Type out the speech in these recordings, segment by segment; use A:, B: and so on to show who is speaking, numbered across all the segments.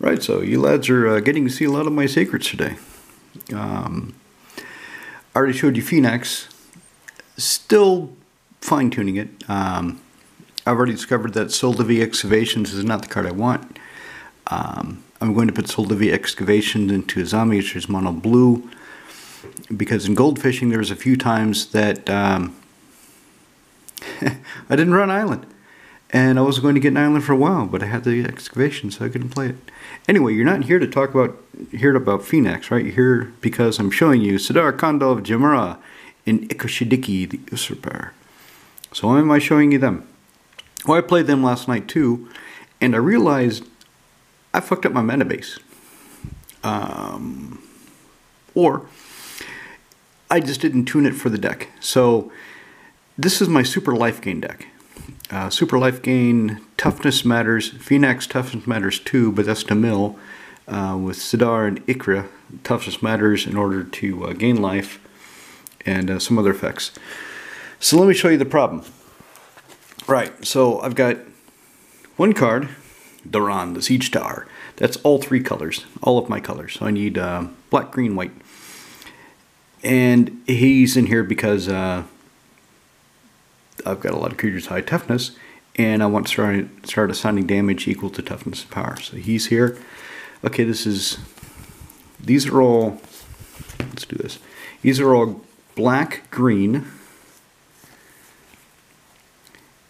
A: Right, so you lads are getting to see a lot of my secrets today. I already showed you Phenax. Still fine-tuning it. I've already discovered that Sol de Vie Excavations is not the card I want. I'm going to put Sol de Vie Excavations into Azami, which is mono blue, because in gold fishing there's a few times that I didn't run island. And I was going to get an island for a while, but I had the excavation, so I couldn't play it. Anyway, you're not here to talk about Phenax, right? You're here because I'm showing you Sidar Kondo of Jamara and Ikra Shidiqi, the usurper. So why am I showing you them? Well, I played them last night too, and I realized I fucked up my mana base. Or I just didn't tune it for the deck. So this is my super life gain deck. Super life gain, toughness matters. Phenax toughness matters too, but that's to mill. With Sidar and Ikra, toughness matters in order to gain life and some other effects. So let me show you the problem. Right, so I've got one card, Duran, the Siege Tower. That's all three colors, all of my colors. So I need black, green, white. And he's in here because I've got a lot of creatures high toughness, and I want to start assigning damage equal to toughness and power. So he's here. Okay, these are all, let's do this. These are all black, green,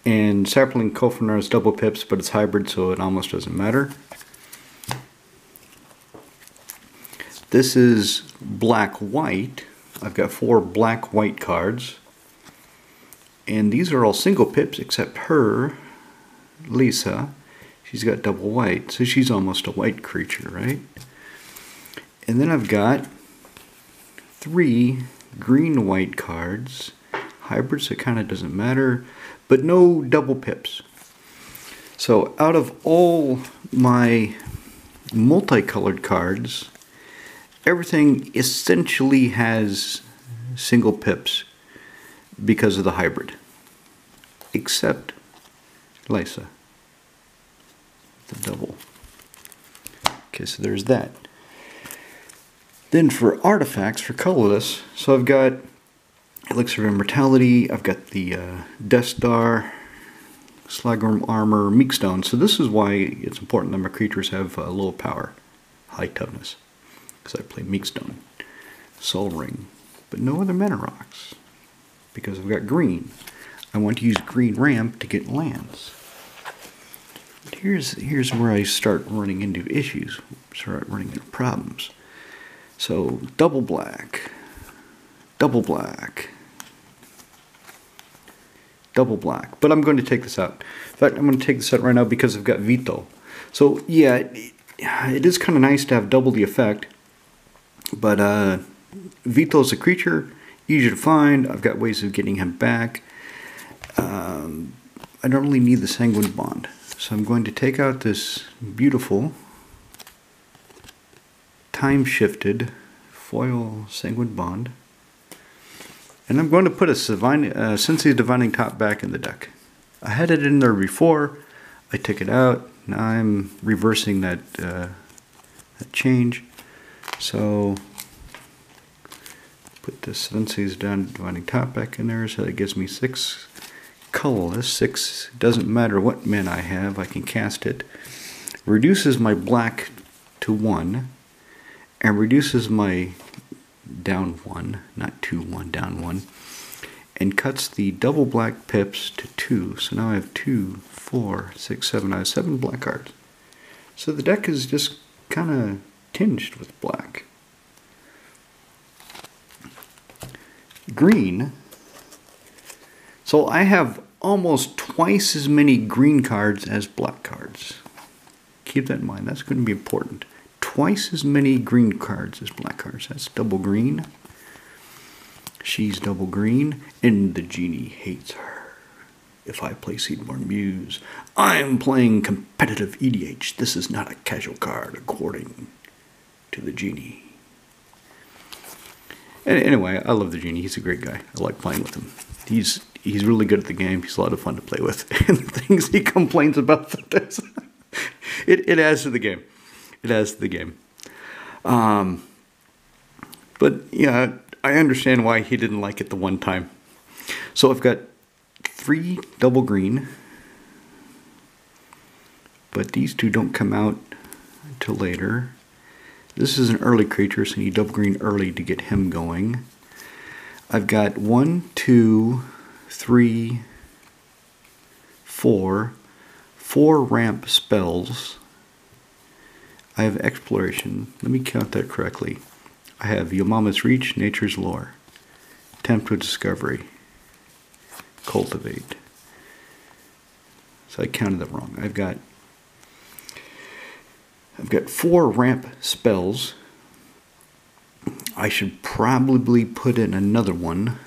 A: and Sapling Kofanar is double pips, but it's hybrid, so it almost doesn't matter. This is black-white. I've got 4 black-white cards. And these are all single pips except her, Lisa. She's got double white, so she's almost a white creature, right? And then I've got 3 green-white cards. Hybrids, it kind of doesn't matter, but no double pips. So out of all my multicolored cards, everything essentially has single pips because of the hybrid, except Lysa, the double. Okay, so there's that. Then for artifacts, for colorless, so I've got Elixir of Immortality, I've got the Death Star, Slagworm Armor, Meekstone. So this is why it's important that my creatures have low power, high toughness, because I play Meekstone, Soul Ring, but no other mana rocks. Because I've got green. I want to use green ramp to get lands. But here's where I start running into issues, start running into problems. So double black, double black, double black. But I'm going to take this out. In fact, I'm going to take this out right now because I've got Vito. So yeah, it is kind of nice to have double the effect. But Vito is a creature. Easy to find. I've got ways of getting him back. I don't really need the Sanguine Bond. So I'm going to take out this beautiful time-shifted foil Sanguine Bond. And I'm going to put a Sensei's Divining Top back in the deck. I had it in there before. I took it out. Now I'm reversing that change. So put the Sensei's Divining Top back in there, so that gives me 6 colorless. 6, doesn't matter what mana I have, I can cast it. Reduces my black to 1, and reduces my down 1, not 2, 1, down 1, and cuts the double black pips to 2. So now I have 2, 4, 6, 7, I have 7 black cards. So the deck is just kind of tinged with black. Green. So I have almost twice as many green cards as black cards. Keep that in mind. That's going to be important. Twice as many green cards as black cards. That's double green. She's double green. And the genie hates her. If I play Seedborn Muse, I'm playing competitive EDH. This is not a casual card, according to the genie. Anyway, I love the genie. He's a great guy. I like playing with him. He's really good at the game. He's a lot of fun to play with. And the things he complains about, it adds to the game. It adds to the game. But yeah, I understand why he didn't like it the one time. So I've got 3 double green, but these 2 don't come out until later. This is an early creature, so I need double green early to get him going. I've got 1, 2, 3, 4 ramp spells. I have exploration. Let me count that correctly. I have Your Mama's Reach, Nature's Lore, Attempt with Discovery, Cultivate. So I counted that wrong. I've got 4 ramp spells. I should probably put in another one.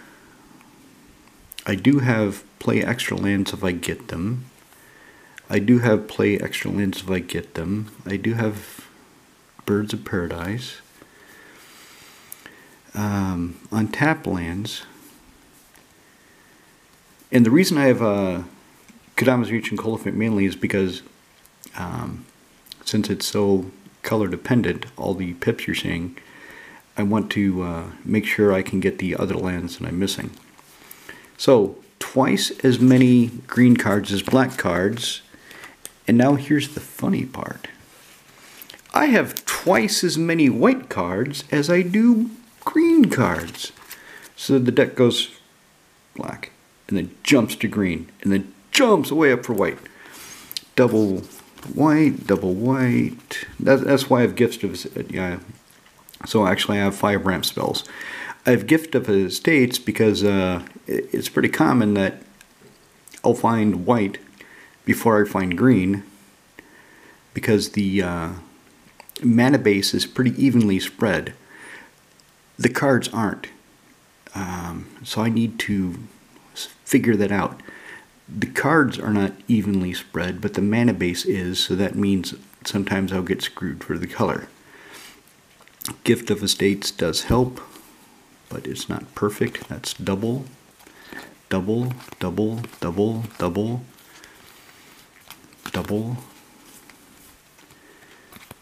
A: I do have play extra lands if I get them. I do have play extra lands if I get them. I do have Birds of Paradise. On tap lands. And the reason I have Kodama's Reach and Cultivate mainly is because since it's so color dependent, all the pips you're seeing, I want to make sure I can get the other lands that I'm missing. So, twice as many green cards as black cards. And now here's the funny part. I have twice as many white cards as I do green cards. So the deck goes black, and then jumps to green, and then jumps way up for white. Double white, double white. That's why I have Gift of... yeah. So actually I have 5 ramp spells. I have Gift of Estates because it's pretty common that I'll find white before I find green, because the mana base is pretty evenly spread. The cards aren't. So I need to figure that out. The cards are not evenly spread, but the mana base is, so that means sometimes I'll get screwed for the color. Gift of Estates does help, but it's not perfect. That's double, double, double, double, double, double,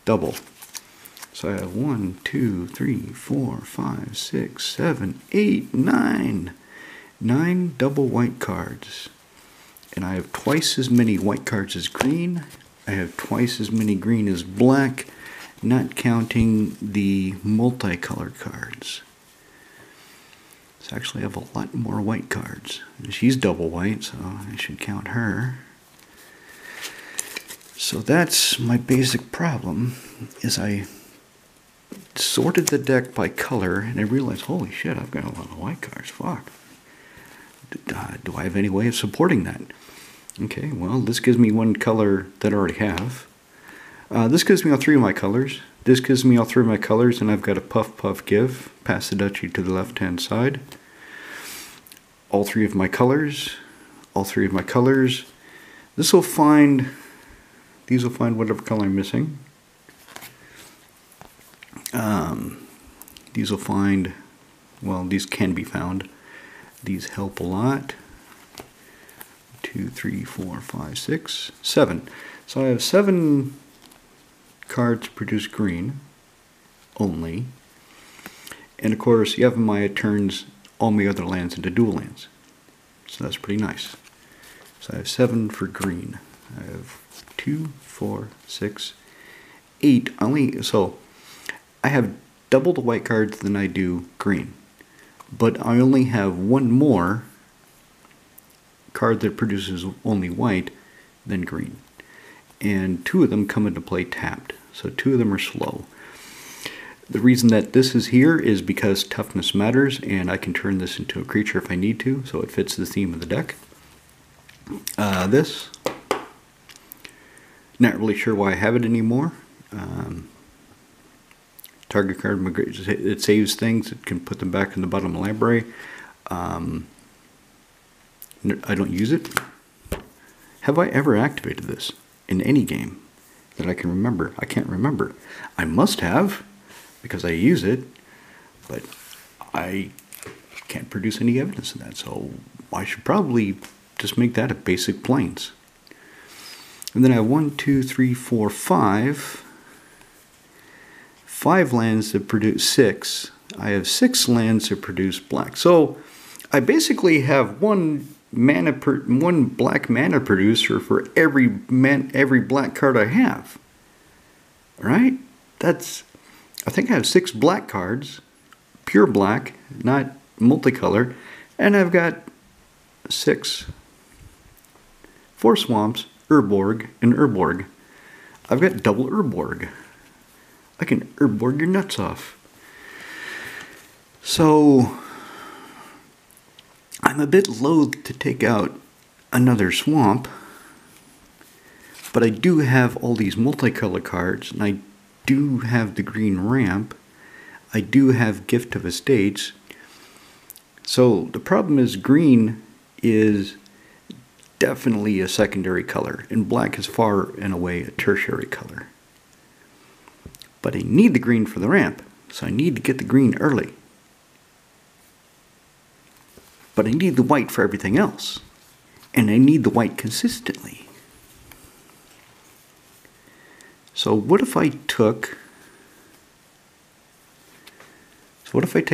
A: double. So I have 1, 2, 3, 4, 5, 6, 7, 8, 9. 9 double white cards. And I have twice as many white cards as green. I have twice as many green as black, not counting the multicolored cards. So actually I have a lot more white cards. And she's double white, so I should count her. So that's my basic problem, is I sorted the deck by color, and I realized, holy shit, I've got a lot of white cards, fuck. Do I have any way of supporting that? Okay, well, this gives me one color that I already have. This gives me all 3 of my colors. This gives me all 3 of my colors, and I've got a Puff Puff Give, pass the duchy to the left-hand side. All 3 of my colors, all 3 of my colors. These will find whatever color I'm missing. These will find, well, these can be found. These help a lot. 2, 3, 4, 5, 6, 7. So I have 7 cards to produce green only. And of course, Yevamaya turns all my other lands into dual lands. So that's pretty nice. So I have 7 for green. I have 2, 4, 6, 8. So I have double the white cards than I do green. But I only have 1 more card that produces only white than green. And 2 of them come into play tapped. So 2 of them are slow. The reason that this is here is because toughness matters, and I can turn this into a creature if I need to, so it fits the theme of the deck. This, not really sure why I have it anymore. Target card, it saves things, it can put them back in the bottom of the library. I don't use it. Have I ever activated this in any game that I can remember? I can't remember. I must have, because I use it, but I can't produce any evidence of that, so I should probably just make that a basic plains. And then I have 1, 2, 3, 4, 5 5 lands that produce 6. I have 6 lands that produce black. So I basically have one black mana producer for every black card I have. Right? I think I have 6 black cards, pure black, not multicolor, and I've got 4 swamps, Urborg, and Urborg. I've got double Urborg. I can Urborg your nuts off. So I'm a bit loath to take out another swamp, but I do have all these multicolor cards, and I do have the green ramp. I do have Gift of Estates. So the problem is green is definitely a secondary color, and black is far and away a tertiary color. But I need the green for the ramp, so I need to get the green early. But I need the white for everything else, and I need the white consistently. So what if I take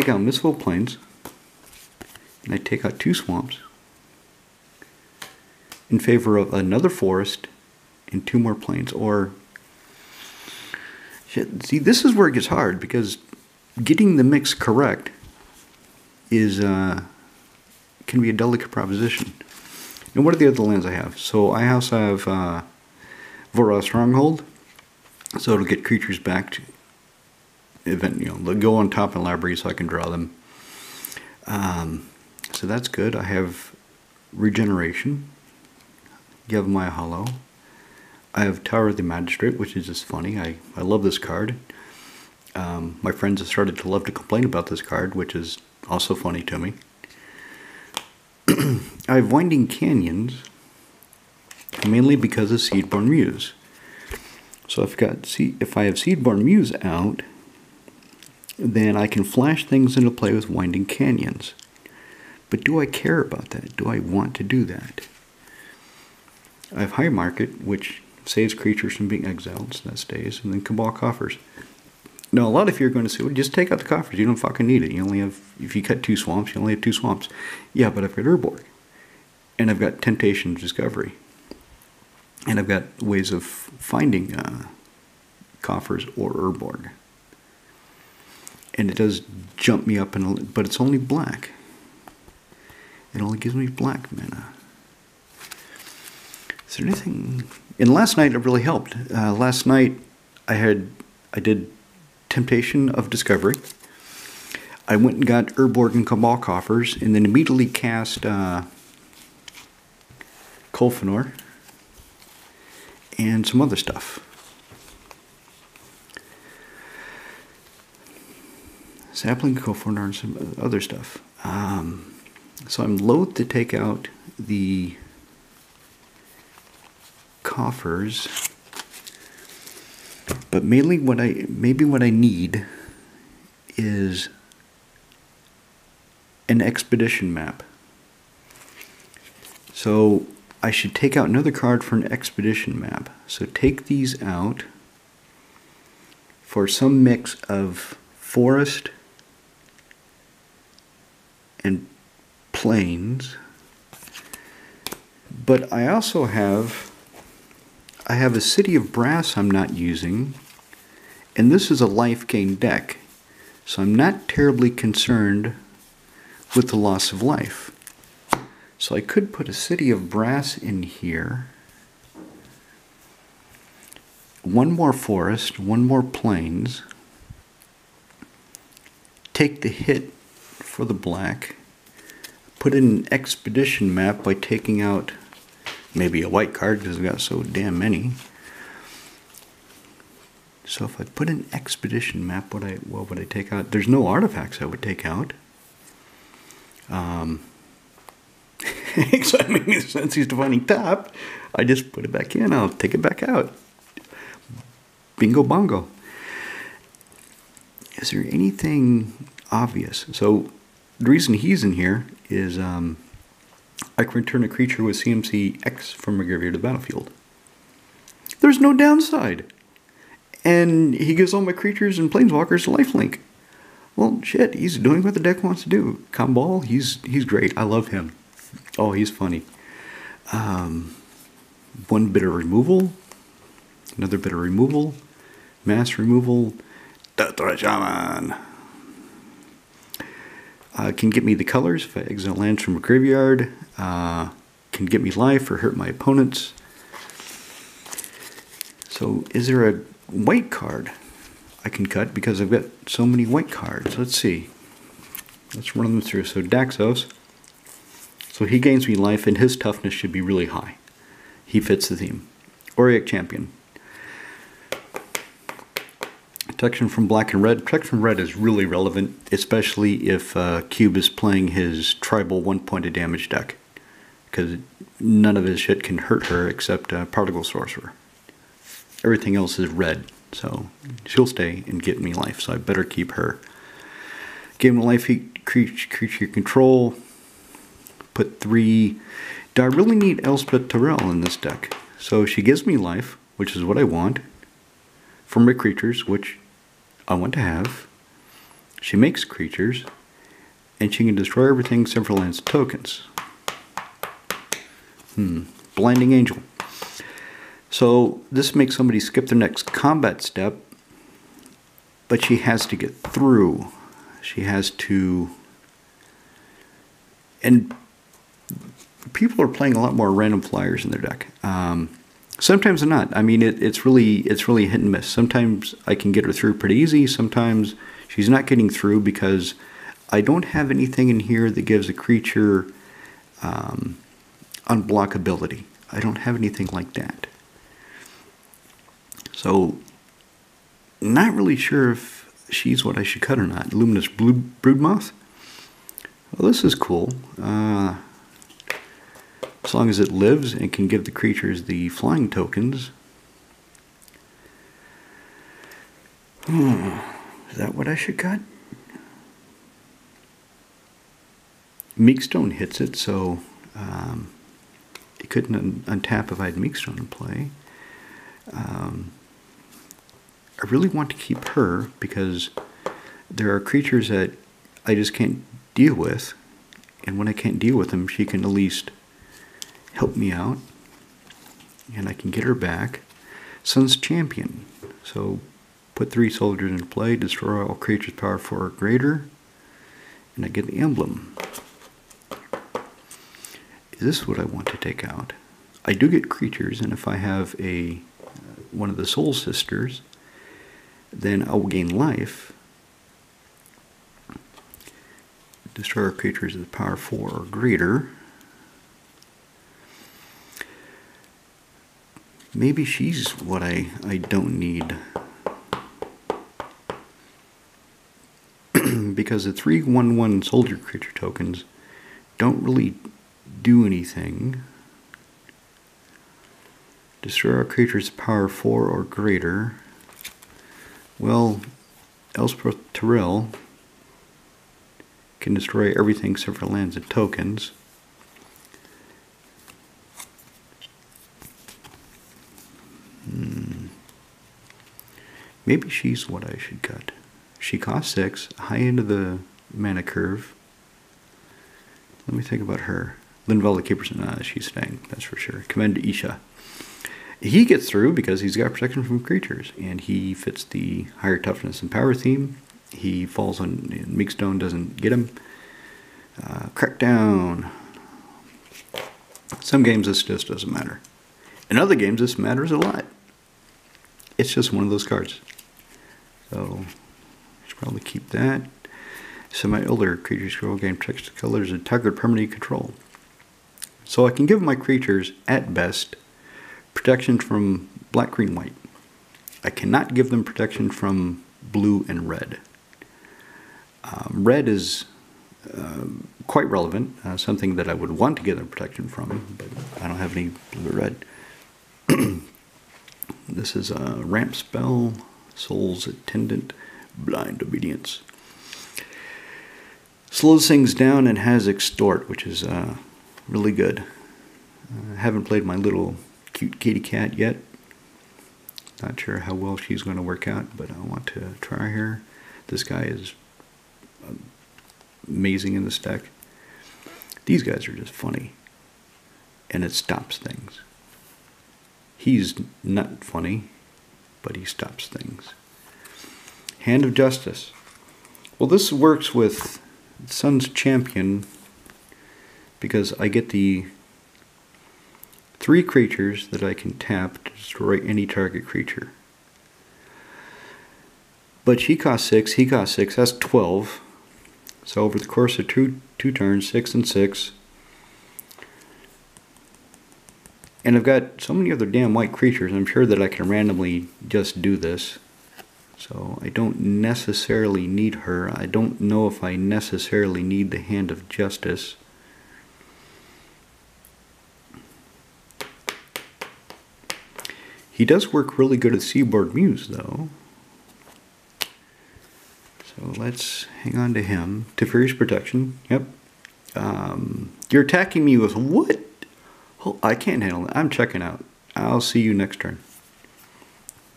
A: out Mystical Plains, and I take out 2 swamps in favor of another forest and 2 more plains? Or shit, see, this is where it gets hard, because getting the mix correct is can be a delicate proposition. And what are the other lands I have? So I also have Vora's Stronghold, so it'll get creatures back to event. They'll go on top of the library so I can draw them. So that's good. I have Regeneration, Yevmaya Hollow. I have Tower of the Magistrate, which is just funny. I love this card. My friends have started to love to complain about this card, which is also funny to me. I have Winding Canyons, mainly because of Seedborn Muse. So if I have Seedborn Muse out, then I can flash things into play with Winding Canyons. But do I care about that? Do I want to do that? I have High Market, which saves creatures from being exiled, so that stays, and then Cabal Coffers. Now, a lot of you are going to say, well, just take out the coffers. You don't fucking need it. You only have, if you cut 2 swamps, you only have 2 swamps. Yeah, but I've got Urborg. And I've got Temptation Discovery. And I've got ways of finding coffers or Urborg. And it does jump me up, but it's only black. It only gives me black mana. Is there anything... And last night it really helped. Last night I did Temptation of Discovery. I went and got Urborg and Cabal Coffers, and then immediately cast Kolfenor and some other stuff. Sapling, Kolfenor, and some other stuff. So I'm loath to take out the coffers, but mainly what I need is an expedition map. So I should take out another card for an expedition map. So take these out for some mix of forest and plains. But I also have a City of Brass I'm not using, and this is a life gain deck, so I'm not terribly concerned with the loss of life. So I could put a City of Brass in here, 1 more forest, 1 more plains, take the hit for the black, put in an expedition map by taking out maybe a white card because I've got so damn many. So if I put an expedition map, what would I take out? There's no artifacts I would take out. So I mean, since he's defining top, I just put it back in. I'll take it back out. Bingo bongo. Is there anything obvious? So the reason he's in here is I can return a creature with CMC X from a graveyard to the battlefield. There's no downside. And he gives all my creatures and planeswalkers lifelink. Well, shit, he's doing what the deck wants to do. Kambal, he's great. I love him. Oh, he's funny. One bit of removal, another bit of removal, mass removal. Shaman. Can get me the colors if I exile lands from a graveyard. Can get me life or hurt my opponents. So is there a white card I can cut because I've got so many white cards? Let's see. Let's run them through. So Daxos. So he gains me life and his toughness should be really high. He fits the theme. Auric Champion. Protection from black and red. Protection from red is really relevant, especially if Cube is playing his tribal 1-pointed damage deck. Because none of his shit can hurt her except Particle Sorcerer. Everything else is red, so she'll stay and get me life, so I better keep her. Give him life creature control. Put 3. Do I really need Elspeth Tyrell in this deck? So she gives me life, which is what I want. For my creatures, which I want to have. She makes creatures. And she can destroy everything except for lands and tokens. Blinding Angel. So this makes somebody skip their next combat step. But she has to get through. She has to... And people are playing a lot more random flyers in their deck. Sometimes they're not. I mean, it's really hit and miss. Sometimes I can get her through pretty easy. Sometimes she's not getting through because I don't have anything in here that gives a creature unblockability. I don't have anything like that. So, not really sure if she's what I should cut or not. Luminous Broodmoth. Well, this is cool. As long as it lives and can give the creatures the flying tokens. Is that what I should cut? Meekstone hits it, so it couldn't untap if I had Meekstone in play. I really want to keep her because there are creatures that I just can't deal with. And when I can't deal with them, she can at least help me out. And I can get her back. Sun's Champion. So put 3 soldiers into play, destroy all creatures power 4 or greater. And I get the emblem. Is this what I want to take out? I do get creatures, and if I have one of the Soul Sisters, then I will gain life. Destroy our creatures with power 4 or greater. Maybe she's what I don't need. Because the 3/1/1 soldier creature tokens don't really do anything. Destroy our creatures power 4 or greater. Well, Elspeth Tyrell can destroy everything except for lands and tokens. Maybe she's what I should cut. She costs 6, high end of the mana curve. Let me think about her. Linval Keeperson, she's staying, that's for sure. Commander Isha. He gets through because he's got protection from creatures, and he fits the higher toughness and power theme. He falls on Meekstone, doesn't get him. Crackdown. Some games this just doesn't matter. In other games this matters a lot. It's just one of those cards. So, I should probably keep that. Semi-elder creatures scroll gain text colors and target permanent control. So I can give my creatures, at best, protection from black, green, white. I cannot give them protection from blue and red. Red is quite relevant, something that I would want to give them protection from, but I don't have any blue or red. This is a ramp spell, Soul's Attendant, Blind Obedience. Slows things down and has Extort, which is really good. I haven't played my little cute kitty cat yet. Not sure how well she's going to work out, but I want to try her. This guy is amazing in this deck. These guys are just funny. And it stops things. He's not funny, but he stops things. Hand of Justice. Well, this works with Sun's Champion because I get the 3 creatures that I can tap to destroy any target creature. But she costs 6, he costs 6, that's 12. So over the course of two turns, 6 and 6. And I've got so many other damn white creatures, I'm sure that I can randomly just do this. So I don't necessarily need her. I don't know if I necessarily need the Hand of Justice. He does work really good at Seaboard Muse, though. So let's hang on to him. Teferi's Protection. Yep. You're attacking me with what? Oh, I can't handle it. I'm checking out. I'll see you next turn.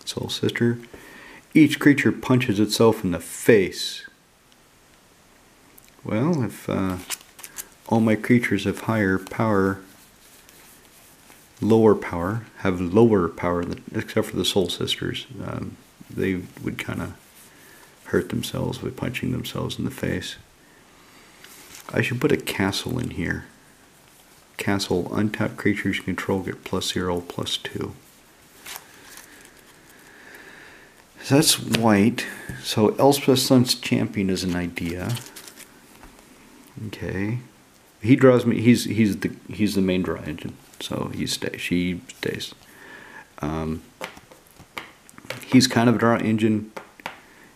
A: Soul Sister. Each creature punches itself in the face. Well, if all my creatures have higher power, lower power, have lower power, except for the Soul Sisters, they would kind of hurt themselves by punching themselves in the face. I should put a castle in here. Castle, untapped creatures you control get +0/+2. So that's white. So Elspeth Sun's Champion is an idea. Okay. He draws me. He's the main draw engine. So she stays. He's kind of a draw engine.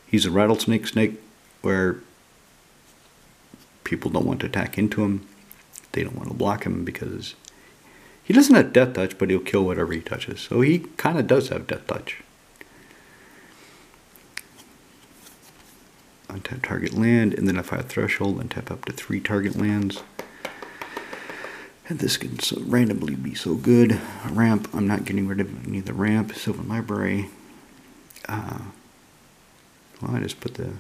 A: He's a rattlesnake snake where people don't want to attack into him. They don't want to block him because he doesn't have death touch, but he'll kill whatever he touches. So he kind of does have death touch. Untap target land, and then if I have Threshold, untap up to 3 target lands. And this can randomly be so good. Ramp, I'm not getting rid of any of the ramp. Sylvan Library. Well, I just put the,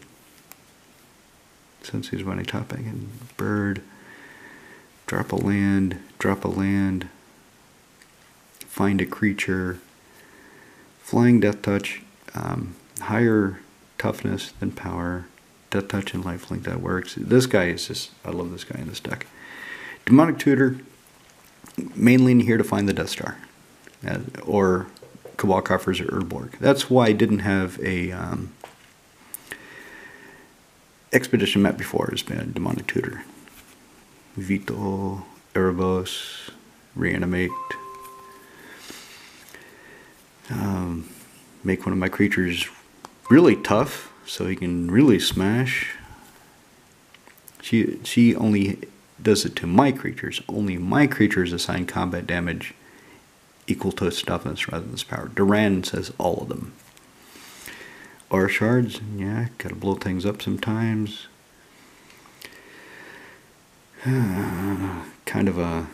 A: since he's running top, I can bird, drop a land, find a creature, flying death touch, higher toughness than power, death touch and lifelink, that works. This guy is just, I love this guy in this deck. Demonic Tutor, mainly in here to find the Death Star, or Cabal Coffers or Urborg. That's why I didn't have a expedition map before. It's been a Demonic Tutor. Vito, Erebos, Reanimate. Make one of my creatures really tough so he can really smash. She only does it to my creatures. Only my creatures assign combat damage equal to its toughness rather than its power. Duran says all of them. Aura Shards, yeah, gotta blow things up sometimes. Kind of a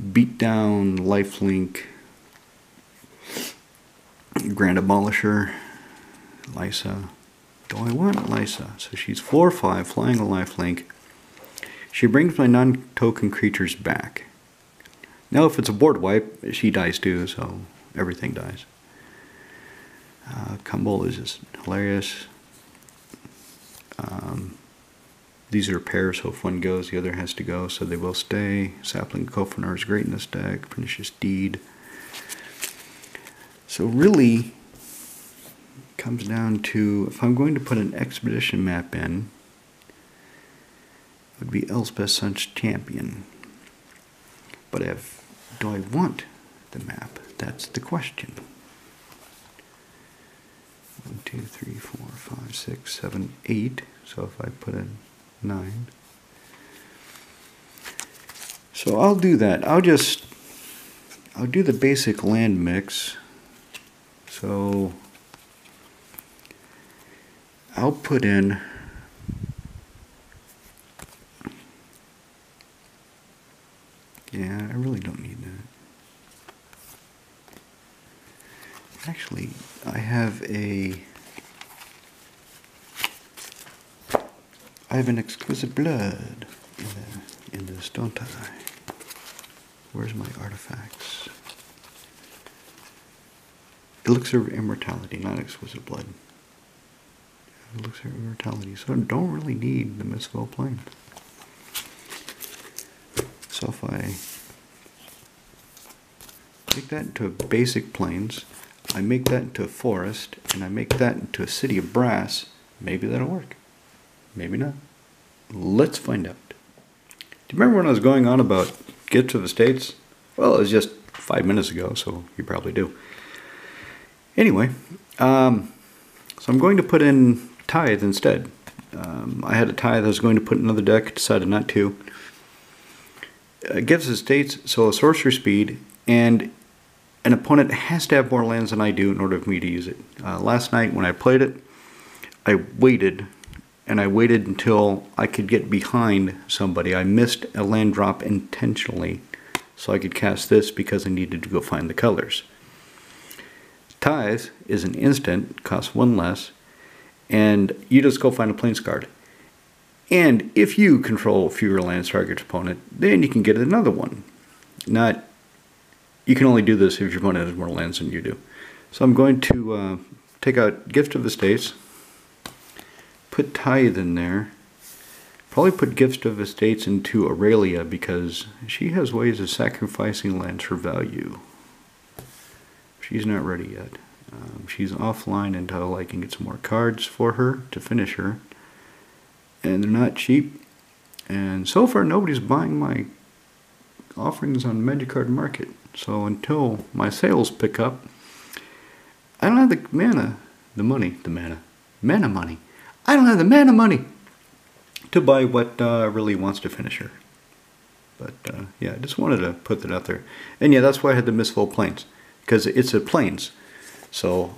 A: beatdown lifelink. Grand Abolisher. Lysa. Do I want Lysa? So she's 4/5, flying a lifelink. She brings my non-token creatures back. Now if it's a board wipe, she dies too, so everything dies. Kumble is just hilarious. These are pairs, so if one goes, the other has to go, so they will stay. Sapling Kofanar is great in this deck. Pernicious Deed. So really, it comes down to, if I'm going to put an expedition map in, it would be Elspeth Sun's Champion. But do I want the map? That's the question. 1, 2, 3, 4, 5, 6, 7, 8. So if I put in 9. So I'll do that. I'll do the basic land mix. So I'll put in I really don't need that. an exquisite blood in this, don't I? Where's my artifacts? Elixir of Immortality, not exquisite blood. Elixir of Immortality, so I don't really need the mystical planes. So if I make that into a basic plains, I make that into a forest, and I make that into a city of brass, maybe that'll work. Maybe not. Let's find out. Do you remember when I was going on about Gifts of Estates? Well, it was just 5 minutes ago, so you probably do. Anyway, so I'm going to put in Tithe instead. I had a Tithe I was going to put in another deck, decided not to. Gifts of Estates, so a sorcery speed, and an opponent has to have more lands than I do in order for me to use it. Last night when I played it, I waited, and I waited until I could get behind somebody. I missed a land drop intentionally so I could cast this because I needed to go find the colors. Tithe is an instant, costs 1 less, and you just go find a plains card. And if you control fewer lands target opponent, then you can get another one. You can only do this if your opponent has more lands than you do. So I'm going to take out Gift of Estates, put Tithe in there, probably put Gift of Estates into Aurelia because she has ways of sacrificing lands for value. She's not ready yet. She's offline until I can get some more cards for her to finish her. And they're not cheap. And so far nobody's buying my offerings on Magic Card Market. So until my sales pick up, I don't have the mana money. I don't have the mana money to buy what really wants to finish her. But yeah, I just wanted to put that out there. And yeah, that's why I had the Mistful Plains. Because it's a plains. So,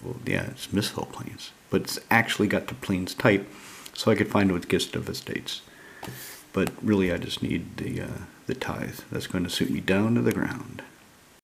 A: well, yeah, it's Mistful Plains. But it's actually got the plains type. So I could find it with Gift of Estates. But really I just need the Tithe. That's going to suit me down to the ground.